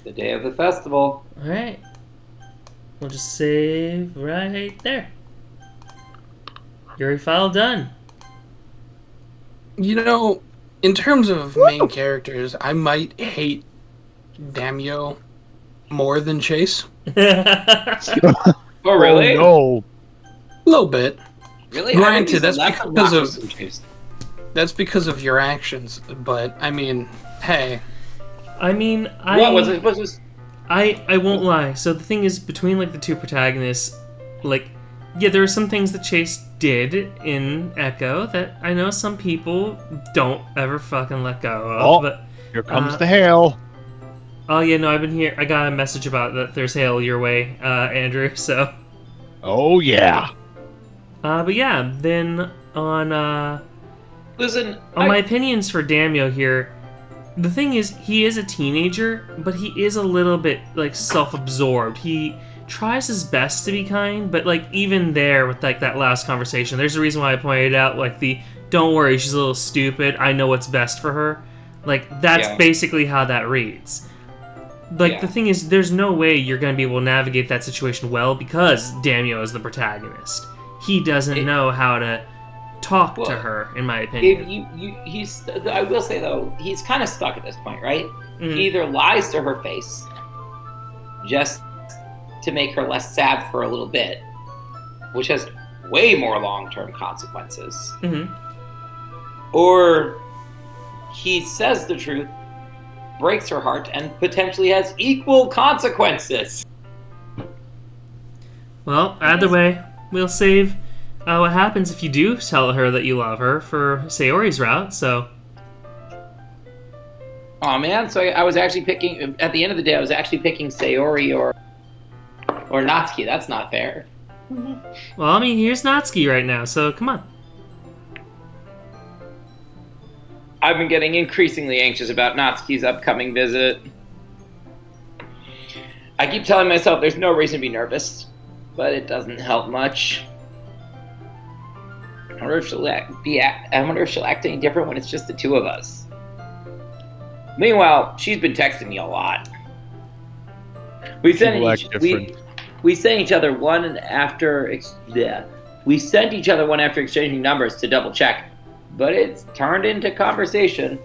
The day of the festival. Alright. We'll just save right there. Yuri file done. You know, in terms of main characters, I might hate Damio more than Chase. Oh, really? Oh, no. A little bit. Really? Granted, I think he's less obnoxious than Chase. That's because of your actions. But I mean, hey, I mean, What was it supposed to? I won't lie. So the thing is, between like the two protagonists, like, yeah, there are some things that Chase did in Echo that I know some people don't ever fucking let go of. Oh, but here comes the hail. oh yeah, no, I've been here. I got a message about that. There's hail your way, Andrew. So, Oh, yeah. but yeah, then on Listen, my opinions for Damio here. The thing is, he is a teenager, but he is a little bit, like, self-absorbed. He tries his best to be kind, but, like, even there with, like, that last conversation, there's a reason why I pointed out, like, don't worry, she's a little stupid, I know what's best for her. Like, that's basically how that reads. Like, the thing is, there's no way you're going to be able to navigate that situation well because Damio is the protagonist. He doesn't know how to talk to her, in my opinion. I will say though, he's kind of stuck at this point, right? Mm-hmm. He either lies to her face, just to make her less sad for a little bit, which has way more long-term consequences, or he says the truth, breaks her heart, and potentially has equal consequences. Well, either way, we'll save what happens if you do tell her that you love her for Sayori's route, so... Oh man, so I was actually picking, at the end of the day, I was actually picking Sayori or Natsuki. That's not fair. Well, I mean, here's Natsuki right now, so come on. I've been getting increasingly anxious about Natsuki's upcoming visit. I keep telling myself there's no reason to be nervous, but it doesn't help much. I wonder if she'll act any different when it's just the two of us. Meanwhile, she's been texting me a lot. We sent each other one after exchanging numbers to double check, but it's turned into conversation.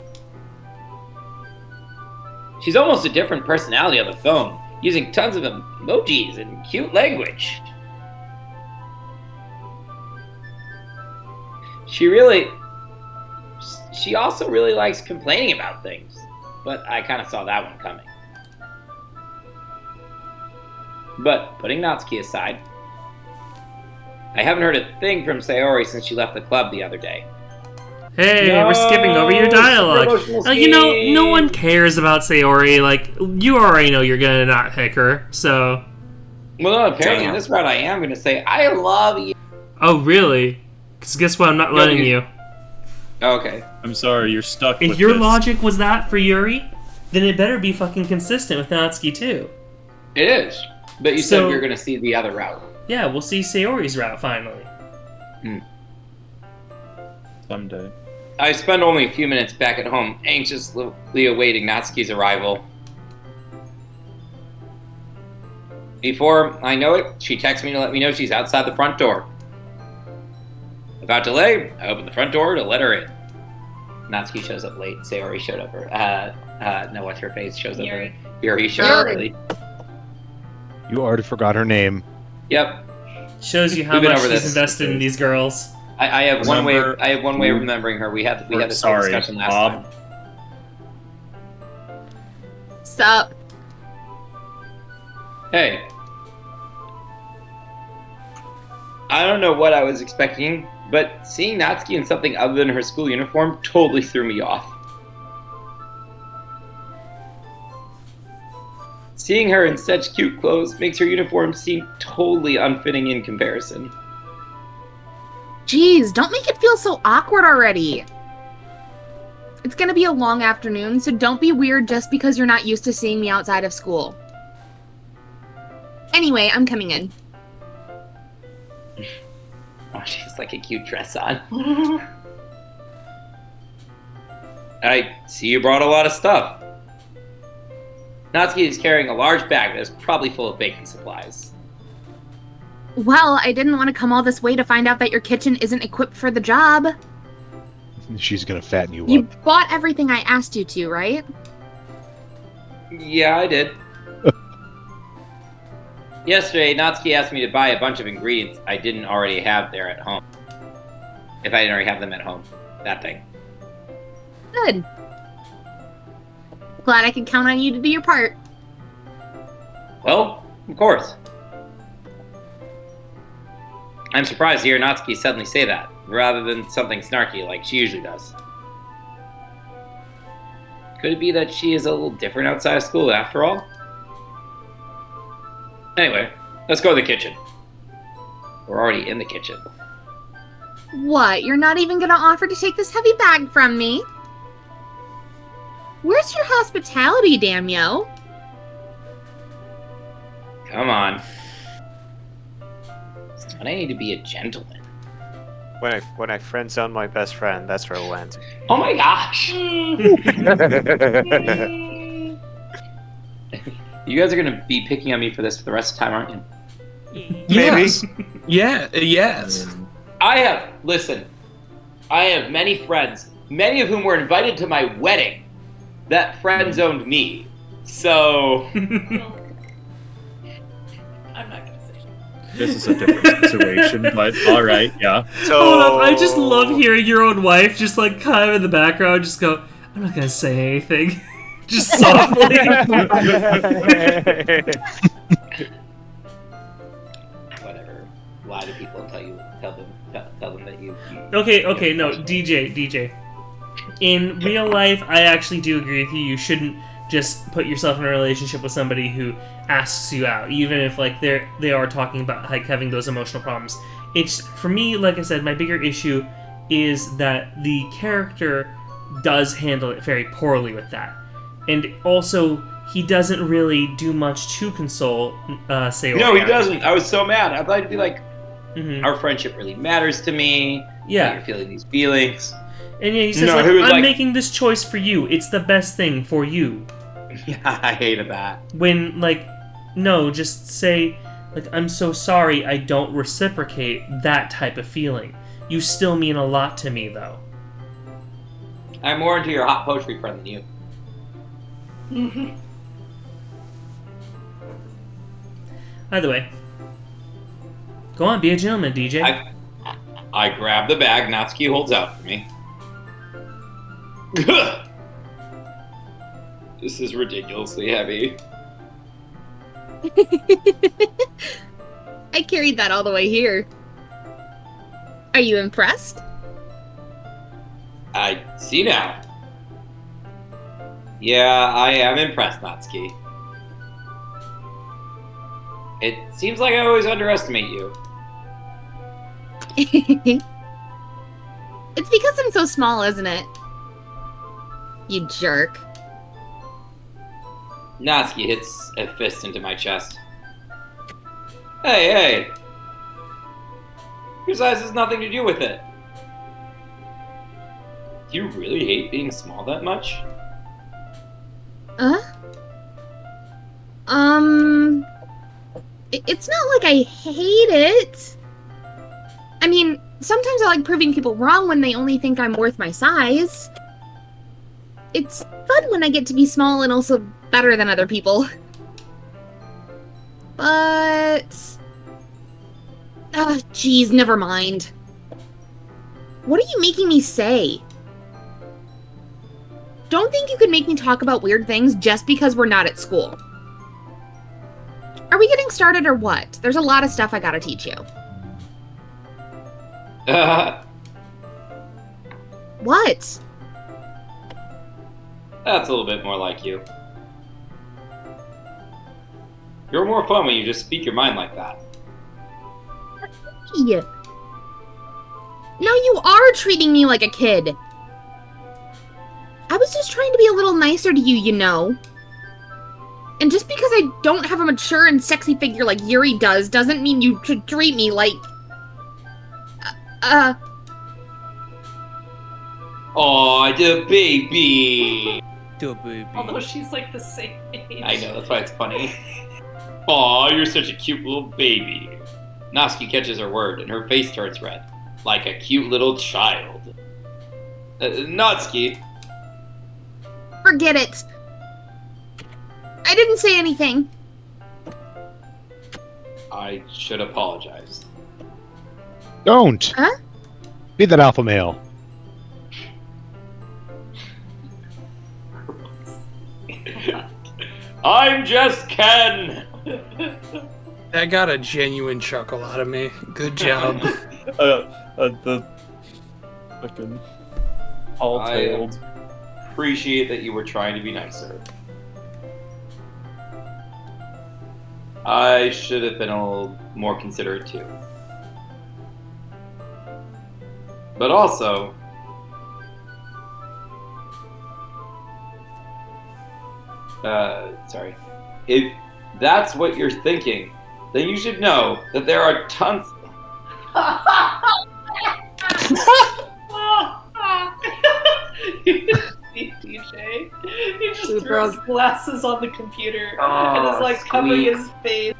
She's almost a different personality on the phone, using tons of emojis and cute language. She also really likes complaining about things, but I kind of saw that one coming. But putting Natsuki aside, I haven't heard a thing from Sayori since she left the club the other day. Hey, we're skipping over your dialogue. You know, no one cares about Sayori. Like, you already know you're gonna not pick her, so... Well, no, apparently in this round I am gonna say, I love you. Oh, really? Because guess what? I'm not letting you. Okay. I'm sorry, you're stuck with If your this. logic was that for Yuri, then it better be fucking consistent with Natsuki, too. It is. But you said we were going to see the other route. Yeah, we'll see Sayori's route, finally. Someday. I spent only a few minutes back at home, anxiously awaiting Natsuki's arrival. Before I know it, she texts me to let me know she's outside the front door. Without delay, I opened the front door to let her in. Natsuki shows up late. Sayori showed up early. No, what's her face shows up early. Yuri showed up early. You already forgot her name. Yep. Shows you how much she's invested in these girls. I have one way. I have one way of remembering her. We had this whole discussion last time. Sup? Hey. I don't know what I was expecting, but seeing Natsuki in something other than her school uniform totally threw me off. Seeing her in such cute clothes makes her uniform seem totally unfitting in comparison. Jeez, don't make it feel so awkward already. It's gonna be a long afternoon, so don't be weird just because you're not used to seeing me outside of school. Anyway, I'm coming in. Oh, she has like a cute dress on. I see you brought a lot of stuff. Natsuki is carrying a large bag that is probably full of baking supplies. Well, I didn't want to come all this way to find out that your kitchen isn't equipped for the job. She's gonna fatten you You up. bought everything I asked you to, right? Yeah, I did. Yesterday, Natsuki asked me to buy a bunch of ingredients I didn't already have there at home. If I didn't already have them at home. That thing. Good. Glad I can count on you to do your part. Well, of course. I'm surprised to hear Natsuki suddenly say that, rather than something snarky like she usually does. Could it be that she is a little different outside of school after all? Anyway, let's go to the kitchen. We're already in the kitchen. What? You're not even gonna offer to take this heavy bag from me? Where's your hospitality, Damio? Come on. Don't I need to be a gentleman? When I friend zone my best friend, that's where it lands. Oh my gosh! You guys are gonna be picking on me for this for the rest of the time, aren't you? Yes. Yes. I have many friends, many of whom were invited to my wedding, that friend zoned me. So I'm not gonna say shit. This is a different situation, but all right, yeah. So Hold up, I just love hearing your own wife just like kind of in the background just go, I'm not gonna say anything. Just softly. Whatever. Lie to people and tell them that you Okay, no, DJ. In real life, I actually do agree with you. You shouldn't just put yourself in a relationship with somebody who asks you out, even if like they are talking about like having those emotional problems. It's for me, like I said, my bigger issue is that the character does handle it very poorly with that, and also he doesn't really do much to console Sayori. No, he doesn't. I was so mad. I'd like to be like, Mhm. our friendship really matters to me. Yeah. You're feeling these feelings. And yeah, he says, No, like, he was I'm like- making this choice for you. It's the best thing for you. Yeah, I hated that. When, like, no, just say, like, I'm so sorry I don't reciprocate that type of feeling. You still mean a lot to me, though. I'm more into your hot poetry friend than you. Either way. Go on, be a gentleman, DJ. I grab the bag Natsuki holds out for me. This is ridiculously heavy. I carried that all the way here. Are you impressed? I see now. Yeah, I am impressed, Natsuki. It seems like I always underestimate you. It's because I'm so small, isn't it? You jerk. Natsuki hits a fist into my chest. Hey! Your size has nothing to do with it. Do you really hate being small that much? It's not like I hate it. I mean, sometimes I like proving people wrong when they only think I'm worth my size. It's fun when I get to be small and also better than other people. But... geez, never mind. What are you making me say? Don't think you can make me talk about weird things just because we're not at school. Are we getting started or what? There's a lot of stuff I gotta teach you. What? That's a little bit more like you. You're more fun when you just speak your mind like that. Yeah. Now you are treating me like a kid. I was just trying to be a little nicer to you, you know. And just because I don't have a mature and sexy figure like Yuri does, doesn't mean you should treat me like... Aw, the baby! little baby. Although she's like the same age. I know, that's why it's funny. Aw, you're such a cute little baby. Natsuki catches her word, and her face turns red, like a cute little child. Natsuki, Forget it. I didn't say anything. I should apologize. Don't! Huh? Be that alpha male. I'm just Ken! That got a genuine chuckle out of me. Good job. The fucking all-tailed. Appreciate that you were trying to be nicer. I should have been a little more considerate too. But also, sorry. If that's what you're thinking, then you should know that there are tons. DJ. He just threw his glasses on the computer and is like squeak. covering his face.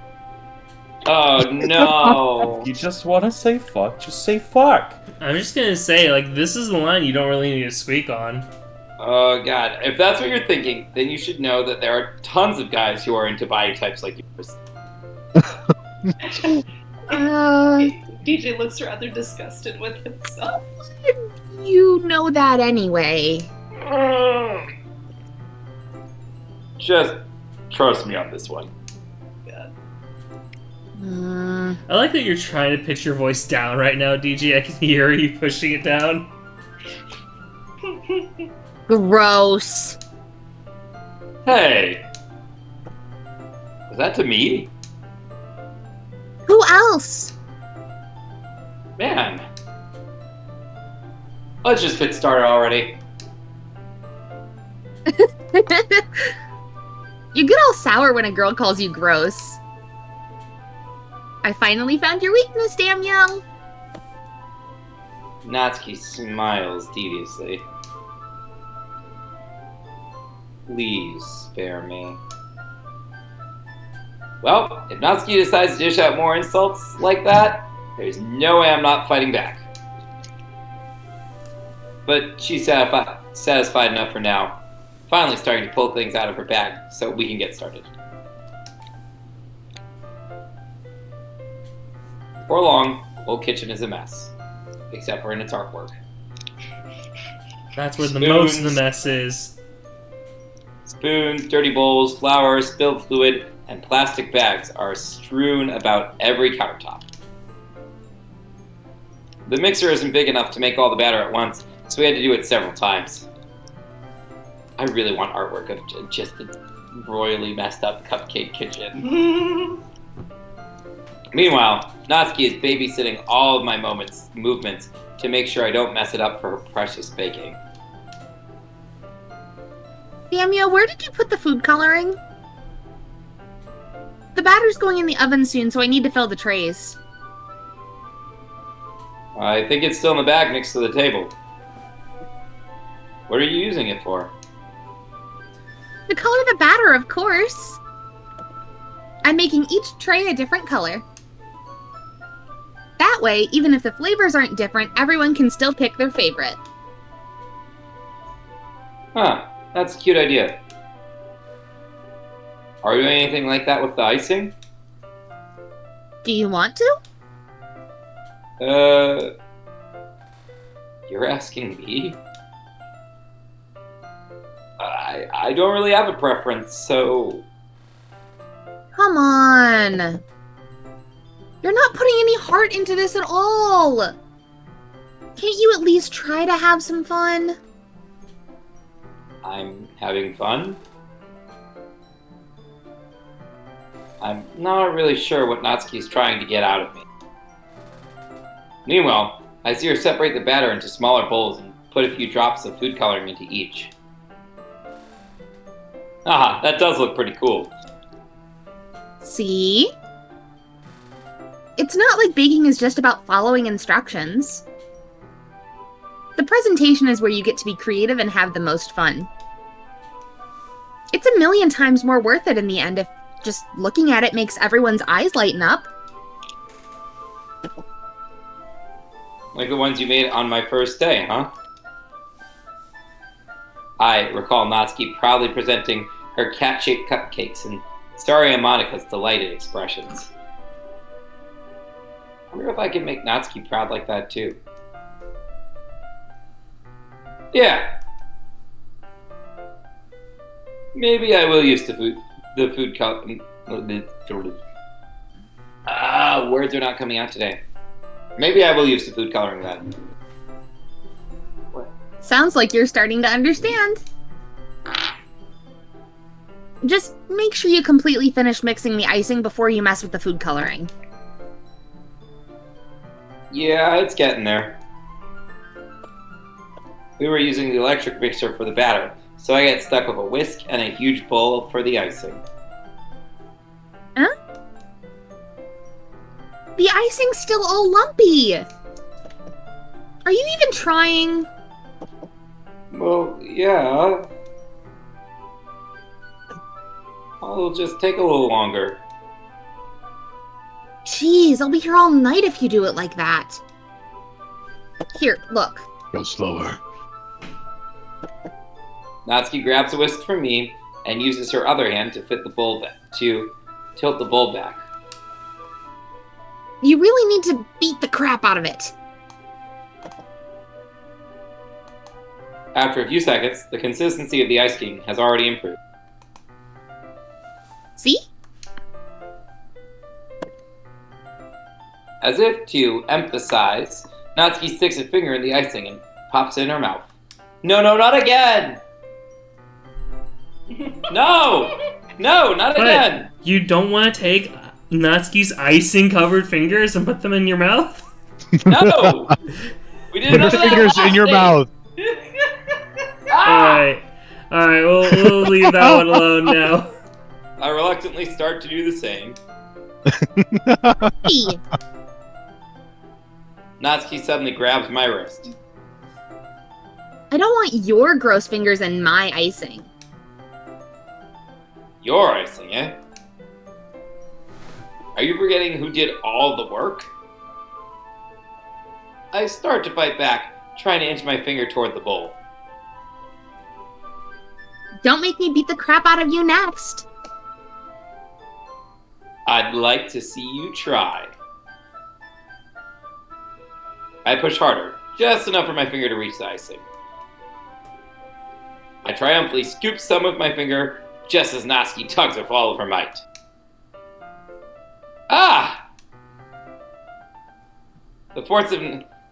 Oh no! You just want to say fuck, just say fuck. I'm just gonna say, like, this is the line you don't really need to squeak on. Oh god! If that's what you're thinking, then you should know that there are tons of guys who are into body types like yours. DJ looks rather disgusted with himself. You know that anyway. Just trust me on this one. I like that you're trying to pitch your voice down right now, DJ. I can hear you pushing it down. Gross. Hey! Was that to me? Who else? Man. Let's just get started already. You get all sour when a girl calls you gross. I finally found your weakness, damn yo. Natsuki smiles deviously. Please spare me. Well, if Natsuki decides to dish out more insults like that, there's no way I'm not fighting back. But she's satisfied enough for now. Finally starting to pull things out of her bag so we can get started. Before long, the whole kitchen is a mess. Except for in its artwork. That's where the most of the mess is. Spoons, dirty bowls, flour, spilled fluid, and plastic bags are strewn about every countertop. The mixer isn't big enough to make all the batter at once, so we had to do it several times. I really want artwork of just the royally messed up cupcake kitchen. Meanwhile, Natsuki is babysitting all of my movements to make sure I don't mess it up for her precious baking. Damio, where did you put the food coloring? The batter's going in the oven soon, so I need to fill the trays. I think it's still in the bag next to the table. What are you using it for? To color the batter, of course. I'm making each tray a different color. That way, even if the flavors aren't different, everyone can still pick their favorite. Huh, that's a cute idea. Are you doing anything like that with the icing? Do you want to? You're asking me? I don't really have a preference, so... Come on. You're not putting any heart into this at all. Can't you at least try to have some fun? I'm having fun? I'm not really sure what Natsuki's trying to get out of me. Meanwhile, I see her separate the batter into smaller bowls and put a few drops of food coloring into each. Ah, that does look pretty cool. See? It's not like baking is just about following instructions. The presentation is where you get to be creative and have the most fun. It's a million times more worth it in the end if just looking at it makes everyone's eyes lighten up. Like the ones you made on my first day, huh? I recall Natsuki proudly presenting her cat-shaped cupcakes and starring on Monika's delighted expressions. I wonder if I can make Natsuki proud like that too. Yeah. Maybe I will use the food color. Words are not coming out today. Maybe I will use the food coloring then. Sounds like you're starting to understand. Just make sure you completely finish mixing the icing before you mess with the food coloring. Yeah, it's getting there. We were using the electric mixer for the batter, so I get stuck with a whisk and a huge bowl for the icing. Huh? The icing's still all lumpy! Are you even trying? Well, yeah. I'll just take a little longer. Jeez, I'll be here all night if you do it like that. Here, look. Go slower. Natsuki grabs a whisk from me and uses her other hand to fit the bowl back, to tilt the bowl back. You really need to beat the crap out of it. After a few seconds, the consistency of the icing has already improved. See? As if to emphasize, Natsuki sticks a finger in the icing and pops it in her mouth. No, not again! No! No, not again! You don't want to take Natsuki's icing-covered fingers and put them in your mouth? No! We did Put none the of that fingers in last your thing. mouth. Alright, we'll leave that one alone now. I reluctantly start to do the same. Hey, Natsuki suddenly grabs my wrist. I don't want your gross fingers in my icing. Your icing, eh? Are you forgetting who did all the work? I start to fight back, trying to inch my finger toward the bowl. Don't make me beat the crap out of you next. I'd like to see you try. I push harder, just enough for my finger to reach the icing. I triumphantly scoop some with my finger, just as Natsuki tugs with all of her might. Ah! The force of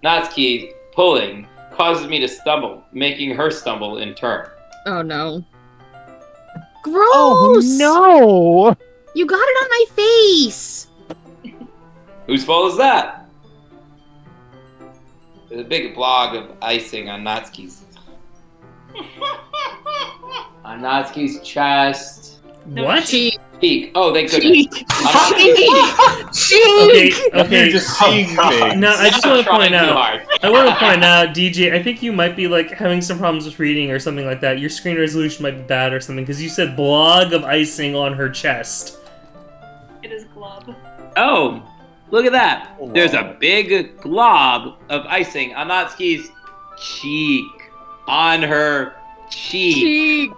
Natsuki pulling causes me to stumble, making her stumble in turn. Oh no. Gross! Oh no! You got it on my face! Whose fault is that? There's a big blob of icing on Natsuki's chest. What? Cheek. Cheek. Oh, thank goodness. Cheek. Okay, You're just seeing things. No, I just want to point Trying too out. hard. I want to point out, DJ, I think you might be like having some problems with reading or something like that. Your screen resolution might be bad or something because you said blog of icing on her chest. It is glub. Oh, look at that. Oh, There's wow. a big glob of icing on Natsuki's cheek. On her cheek. Cheek.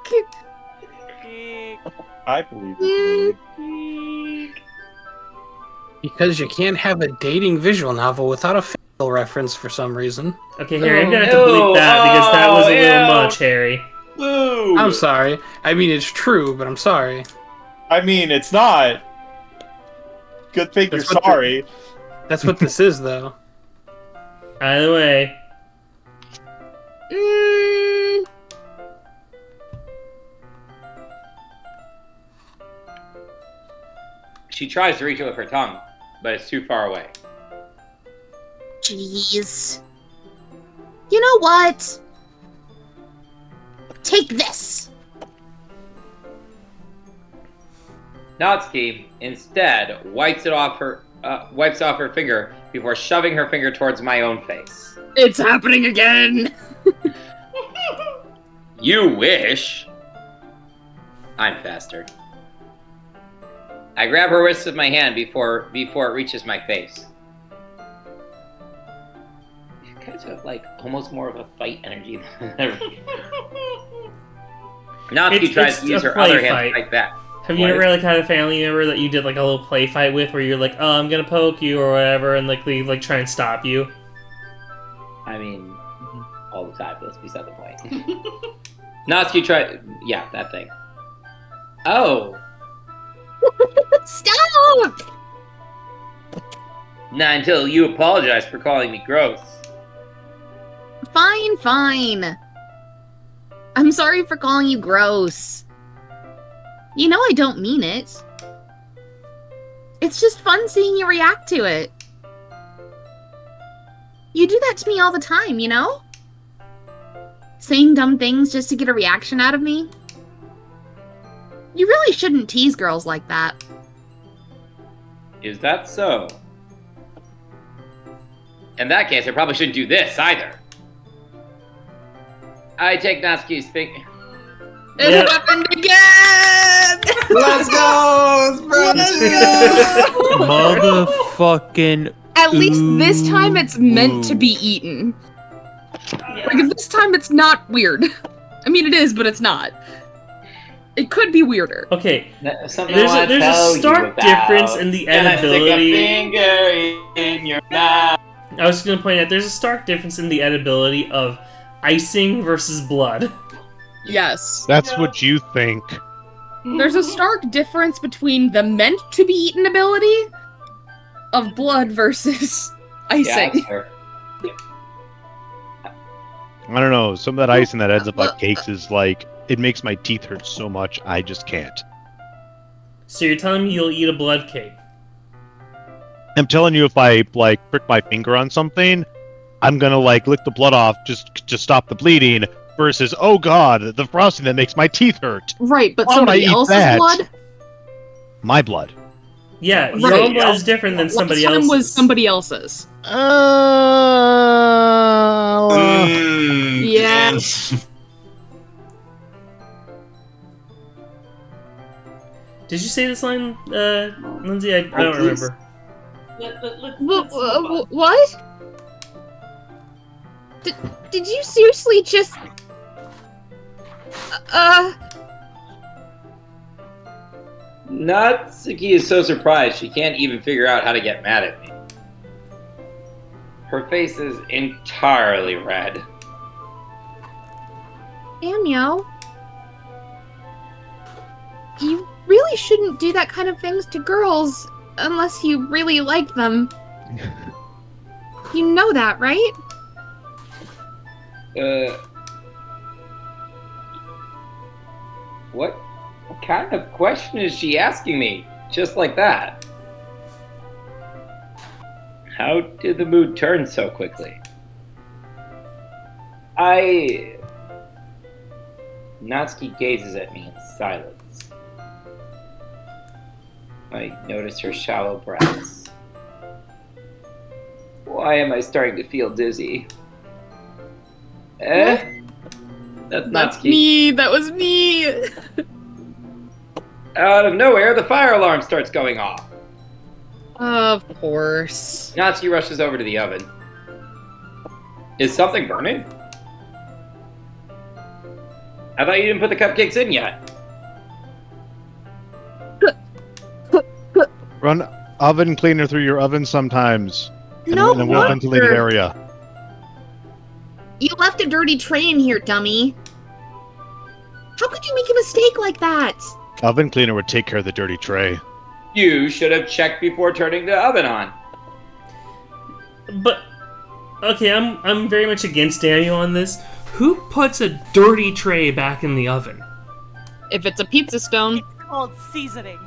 I believe it. Because you can't have a dating visual novel without a facial reference for some reason. Okay, Harry, I'm gonna have to bleep that because that was a little much, Harry. Woo! I'm sorry. I mean, it's true, but I'm sorry. I mean, it's not. Good thing That's you're what sorry. That's what this is, though. Either way. She tries to reach it with her tongue, but it's too far away. Jeez. You know what? Take this. Natsuki instead wipes off her finger before shoving her finger towards my own face. It's happening again. You wish. I'm faster. I grab her wrist with my hand before it reaches my face. You guys have like almost more of a fight energy than ever. Natsuki tries to use her other hand to fight back. Have you ever like had a family member that you did like a little play fight with, where you're like, "Oh, I'm gonna poke you" or whatever, and like they like try and stop you? I mean, all the time. Let's beside the point. Natsuki tried. Yeah, that thing. Oh. Stop! Not until you apologize for calling me gross. Fine, fine. I'm sorry for calling you gross. You know I don't mean it. It's just fun seeing you react to it. You do that to me all the time, you know? Saying dumb things just to get a reaction out of me. You really shouldn't tease girls like that. Is that so? In that case, I probably shouldn't do this either. I take Natsuki's thing. It happened again! Let's go! Motherfucking. At least this time it's meant to be eaten. Yeah. Like, this time it's not weird. I mean, it is, but it's not. It could be weirder. Okay, Something there's I a tell stark you about. difference in the Can I stick a edibility. finger in your mouth? I was going to point out there's a stark difference in the edibility of icing versus blood. Yes. That's what you think. There's a stark difference between the meant to be eaten ability of blood versus Yeah, icing. that's fair. I don't know. Some of that icing that ends up like cakes is like, it makes my teeth hurt so much, I just can't. So you're telling me you'll eat a blood cake? I'm telling you, if I like prick my finger on something, I'm gonna like lick the blood off just to stop the bleeding. Versus, oh god, the frosting that makes my teeth hurt. Right, but Why would I somebody eat else's that? blood? My blood. Yeah, your Right. own blood is different than somebody Last time else's. was somebody else's. Mm, Yeah. Did you say this line, Lindsay? I don't please. remember. What? Did you seriously just... Natsuki is so surprised she can't even figure out how to get mad at me. Her face is entirely red. Damio. You really shouldn't do that kind of things to girls unless you really like them. You know that, right? What kind of question is she asking me? Just like that. How did the mood turn so quickly? Natsuki gazes at me in silence. I notice her shallow breaths. Why am I starting to feel dizzy? That's Natsuki. Me, that was me. Out of nowhere, the fire alarm starts going off. Of course. Natsuki rushes over to the oven. Is something burning? I thought you didn't put the cupcakes in yet. Run oven cleaner through your oven sometimes. No in a well-ventilated wonder. area. You left a dirty tray in here, dummy. How could you make a mistake like that? Oven cleaner would take care of the dirty tray. You should have checked before turning the oven on. But okay, I'm very much against Daniel on this. Who puts a dirty tray back in the oven? If it's a pizza stone, It's called seasoning.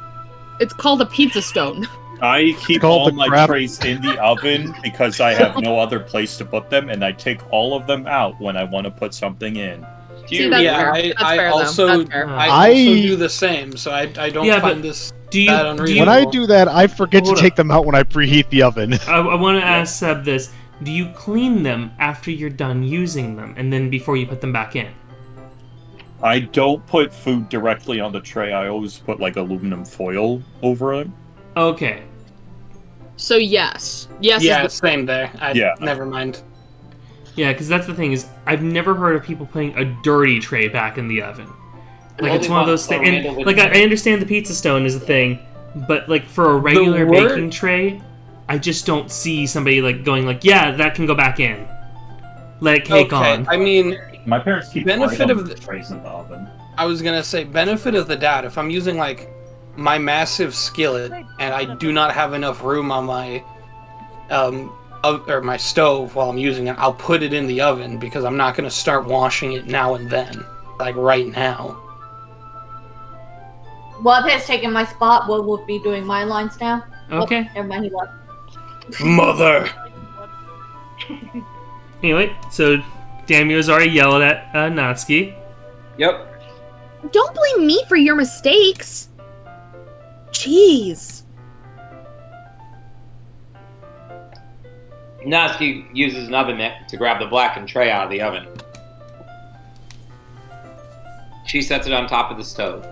it's called a pizza stone. I keep Called all the my crap- trays in the oven because I have no other place to put them, and I take all of them out when I want to put something in. Do See, you that's Yeah, fair. I That's fair, though. also That's fair. I also do the same, so I don't Yeah, find but this Do you? that Do unreasonable. you When I do that, I forget to Hold take up. them out when I preheat the oven. I want to ask Seb this: do you clean them after you're done using them, and then before you put them back in? I don't put food directly on the tray. I always put like aluminum foil over it. Okay. So yes. Yes Yeah, is same there. Yeah. Never mind. Yeah, because that's the thing is, I've never heard of people putting a dirty tray back in the oven. Like it's one of those things. And, like I understand the pizza stone is a thing, but like for a regular baking tray, I just don't see somebody like going like, yeah, that can go back in. Let it cake on. I mean, My parents keep Benefit of the trays in the oven. I was gonna say benefit of the doubt. If I'm using like my massive skillet and I do not have enough room on my or my stove while I'm using it, I'll put it in the oven because I'm not gonna start washing it now and then, like right now. Wub has taken my spot. Wub will be doing my lines now. Okay. Oh, never mind, he left. Mother. Anyway, so Damio's already yelled at Natsuki. Yep. Don't blame me for your mistakes. Jeez. Natsuki uses an oven mitt to grab the blackened tray out of the oven. She sets it on top of the stove.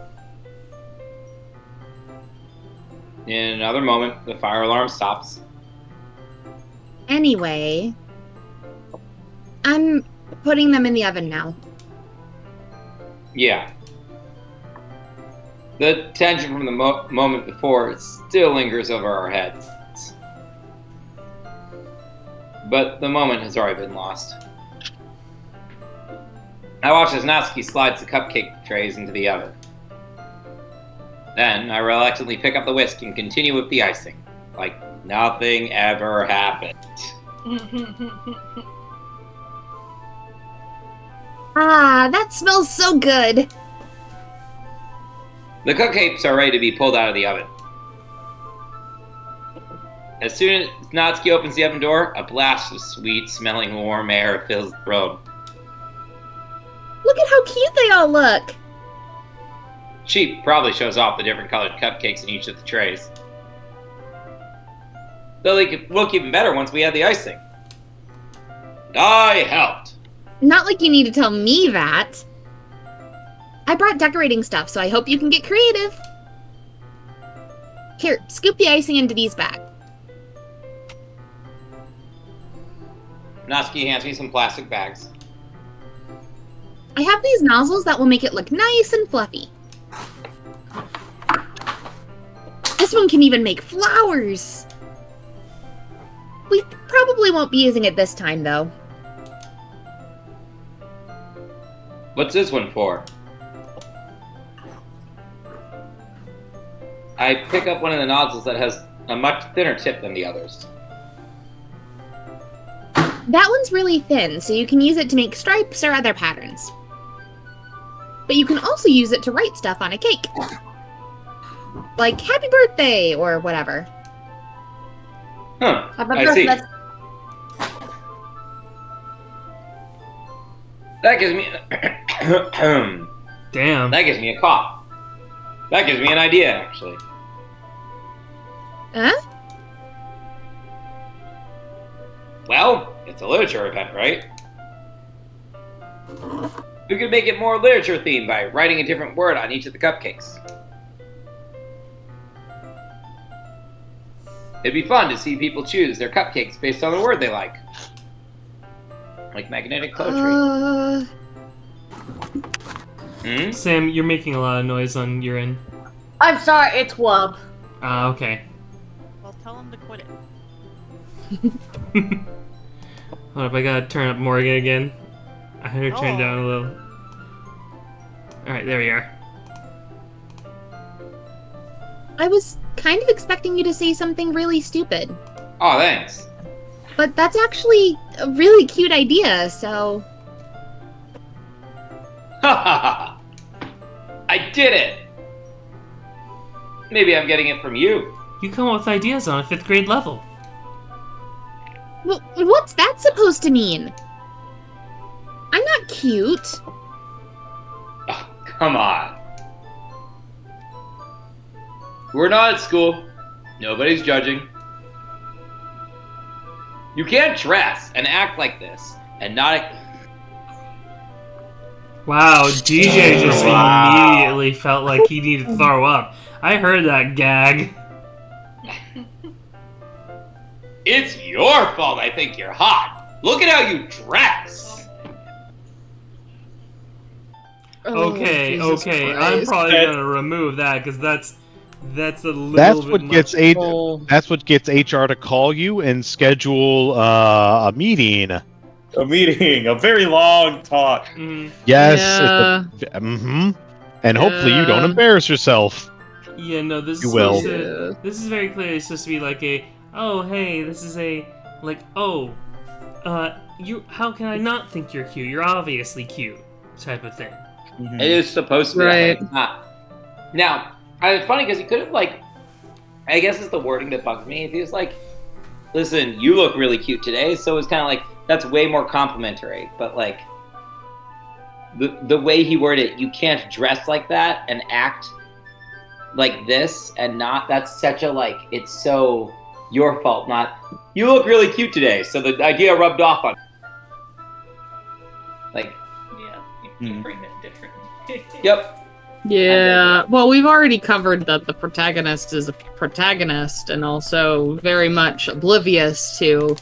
In another moment, the fire alarm stops. Anyway, I'm putting them in the oven now. Yeah. The tension from the moment before still lingers over our heads. But the moment has already been lost. I watch as Natsuki slides the cupcake trays into the oven. Then I reluctantly pick up the whisk and continue with the icing, like nothing ever happened. Ah, that smells so good. The cupcakes are ready to be pulled out of the oven. As soon as Natsuki opens the oven door, a blast of sweet-smelling warm air fills the room. Look at how cute they all look. She probably shows off the different colored cupcakes in each of the trays. They'll look even better once we add the icing. And I helped. Not like you need to tell me that. I brought decorating stuff, so I hope you can get creative. Here, scoop the icing into these bags. Natsuki hands me some plastic bags. I have these nozzles that will make it look nice and fluffy. This one can even make flowers. We probably won't be using it this time, though. What's this one for? I pick up one of the nozzles that has a much thinner tip than the others. That one's really thin, so you can use it to make stripes or other patterns. But you can also use it to write stuff on a cake. Like, happy birthday, or whatever. Huh, Have a I see. birthday. That gives me... Damn. That gives me a cough. That gives me an idea, actually. Huh? Well, it's a literature event, right? We could make it more literature themed by writing a different word on each of the cupcakes. It'd be fun to see people choose their cupcakes based on the word they like. Like magnetic poetry. Sam, you're making a lot of noise on your end. I'm sorry, it's Wub. Ah, okay. Well, tell him to quit it. Hold up, I gotta turn up Morgan again. I had her turn down a little. Alright, there we are. I was kind of expecting you to say something really stupid. Oh, thanks. But that's actually a really cute idea, so... Ha ha ha! I did it! Maybe I'm getting it from you. You come up with ideas on a 5th grade level. What's that supposed to mean? I'm not cute. Oh, come on. We're not at school. Nobody's judging. You can't dress and act like this and not... Wow, DJ just Wow. immediately felt like he needed to throw up. I heard that gag. It's your fault I think you're hot. Look at how you dress. Okay, Jesus okay, I'm Christ. probably gonna remove that because that's a little That's bit what much. gets Oh. That's what gets HR to call you and schedule a meeting. A meeting, a very long talk. Mhm. Yes. Yeah. And hopefully you don't Yeah. embarrass yourself. Yeah, no, this is You will. supposed to. This is very clearly supposed to be like a. Oh, hey, this is a like. Oh, you. How can I not think you're cute? You're obviously cute, type of thing. It is supposed to be Right. that way. Not. Now, it's funny because he could have like. I guess it's the wording that bugs me. If he was like, "Listen, you look really cute today," so it's kind of like that's way more complimentary. But like, the way he worded it, you can't dress like that and act like this and not. That's such a like. It's so your fault, not you look really cute today. So the idea rubbed off on. Like, Yeah, you frame it differently. yep. Yeah, well, we've already covered that the protagonist is a protagonist and also very much oblivious to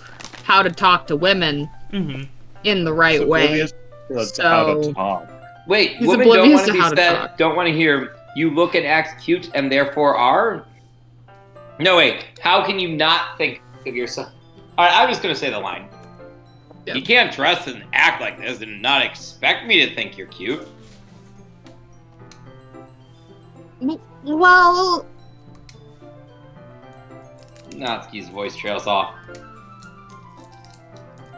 how to talk to women Mm-hmm. in the right It's way. oblivious to how to So- talk. Wait, He's women don't oblivious want to to be how to said, talk. don't want to hear you look and act cute and therefore are? No, wait. How can you not think of yourself? All right, I'm just going to say the line. Yeah. You can't dress and act like this and not expect me to think you're cute. Well, Natsuki's voice trails off.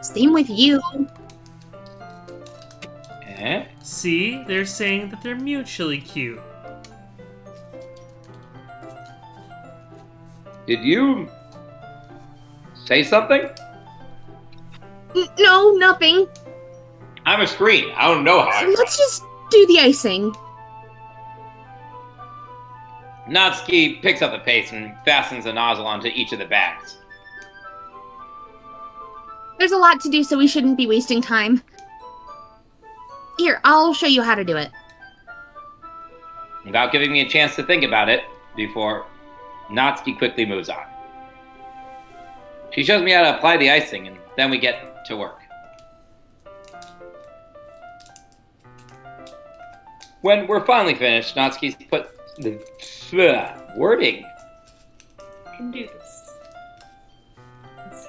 same with you. Eh? See, they're saying that they're mutually cute. Did you say something? No, nothing. I'm a screen. I don't know how I Let's just do the icing. Natsuki picks up the paste and fastens a nozzle onto each of the bags. There's a lot to do, so we shouldn't be wasting time. Here, I'll show you how to do it. Without giving me a chance to think about it before, Natsuki quickly moves on. She shows me how to apply the icing, and then we get to work. When we're finally finished, Natsuki's put the wording. You can do this.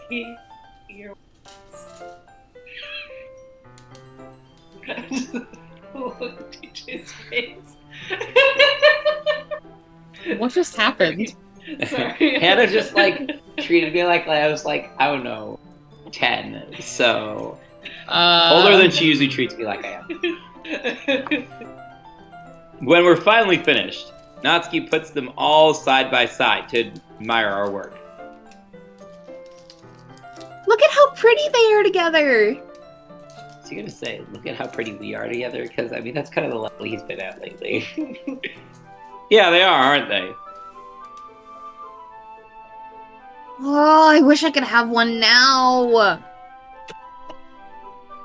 See your look at DJ's face. What just happened? Sorry. Hannah just like treated me like I was like, I don't know, 10. So older than she usually treats me like I am. When we're finally finished, Natsuki puts them all side by side to admire our work. Look at how pretty they are together. So you're gonna say, look at how pretty we are together? Because I mean, that's kind of the level he's been at lately. Yeah, they are, aren't they? Oh, I wish I could have one now.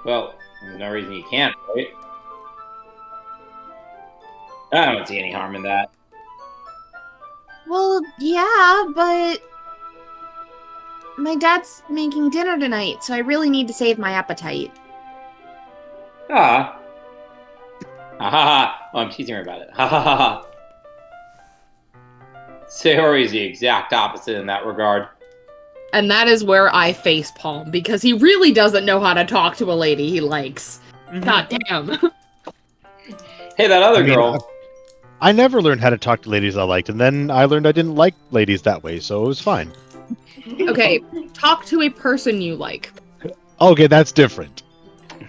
Well, there's no reason you can't, right? I don't see any harm in that. Well, yeah, but my dad's making dinner tonight, so I really need to save my appetite. Ah. Ha ha ha. Oh, I'm teasing her about it. Ha ha ha ha. Sayori's the exact opposite in that regard. And that is where I facepalm, because he really doesn't know how to talk to a lady he likes. God damn. Hey, that other I mean, girl. I never learned how to talk to ladies I liked, and then I learned I didn't like ladies that way, so it was fine. Okay, talk to a person you like. Okay, that's different.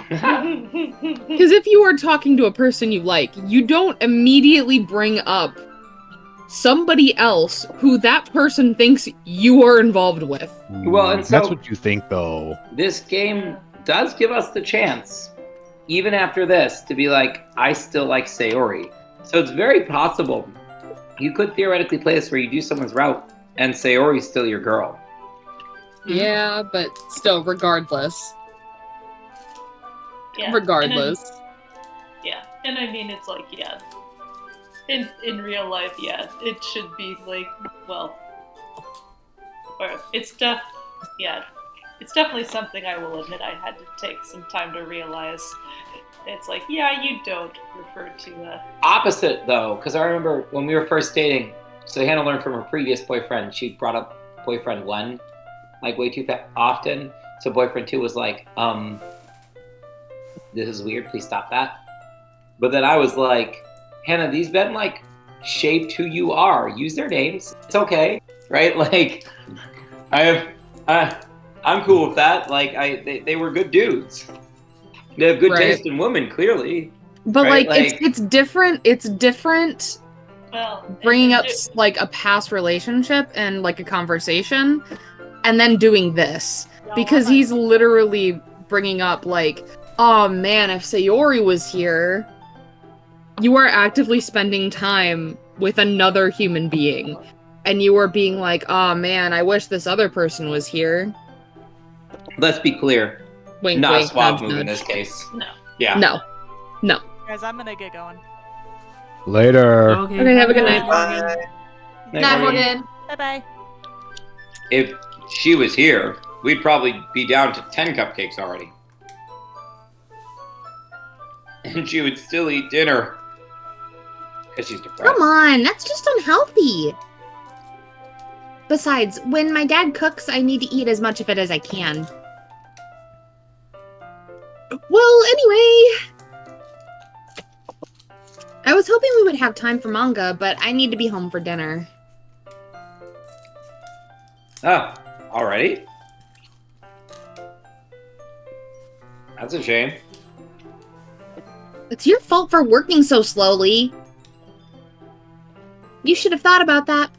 Because if you are talking to a person you like, you don't immediately bring up somebody else who that person thinks you are involved with. Well, and so That's what you think, though. this game does give us the chance, even after this, to be like, I still like Sayori. So it's very possible you could theoretically play this where you do someone's route and Sayori's still your girl. Yeah, but still, regardless. Yeah. Regardless. Yeah. And I mean, it's like, yeah. In real life, yeah, it should be like, well, or it's definitely something I will admit I had to take some time to realize. It's like, yeah, you don't refer to Opposite though, because I remember when we were first dating. So Hannah learned from her previous boyfriend. She brought up boyfriend 1 like way too often. So boyfriend 2 was like, this is weird. Please stop that. But then I was like, Hannah, these men like shaped who you are. Use their names. It's okay, right? Like, I'm cool with that. Like, they were good dudes. They have good taste in women, clearly. But right? like it's different. It's different. well, Bringing up like a past relationship and like a conversation, and then doing this because he's literally bringing up like, oh man, if Sayori was here, you are actively spending time with another human being, and you are being like, oh man, I wish this other person was here. Let's be clear. Wink, Not wink, a swap nudge, move in nudge. this case. No. Yeah. No. Guys, I'm gonna get going. Later. Okay, have a good night. Night, Morgan. Bye bye. If she was here, we'd probably be down to 10 cupcakes already. And she would still eat dinner. Because she's depressed. Come on, that's just unhealthy. Besides, when my dad cooks, I need to eat as much of it as I can. Well, anyway, I was hoping we would have time for manga, but I need to be home for dinner. Oh, already? That's a shame. It's your fault for working so slowly. You should have thought about that.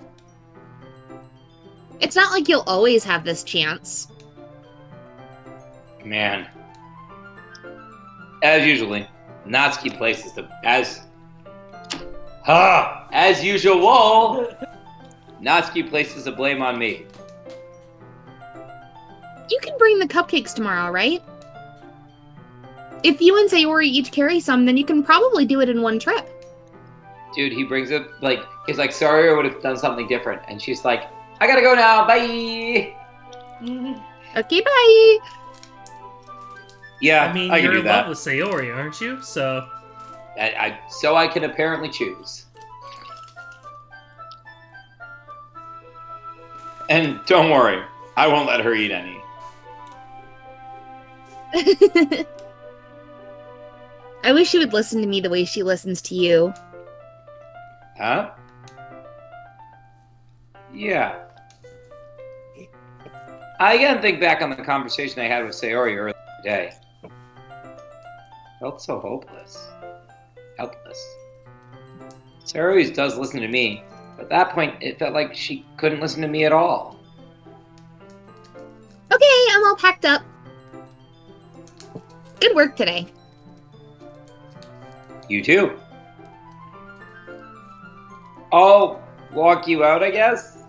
It's not like you'll always have this chance. Man. As usually, Natsuki places the as usual, Natsuki places the blame on me. You can bring the cupcakes tomorrow, right? If you and Sayori each carry some, then you can probably do it in one trip. Dude, he brings up he's like, sorry, I would have done something different. And she's like, I gotta go now, bye! Okay, bye! Yeah, I mean, I can you're do in that. love with Sayori, aren't you? So So I can apparently choose. And don't worry, I won't let her eat any. I wish she would listen to me the way she listens to you. Huh? Yeah. I again think back on the conversation I had with Sayori earlier today. Felt so hopeless. Helpless. Sayori does listen to me, but at that point it felt like she couldn't listen to me at all. Okay, I'm all packed up. Good work today. You too. I'll walk you out, I guess?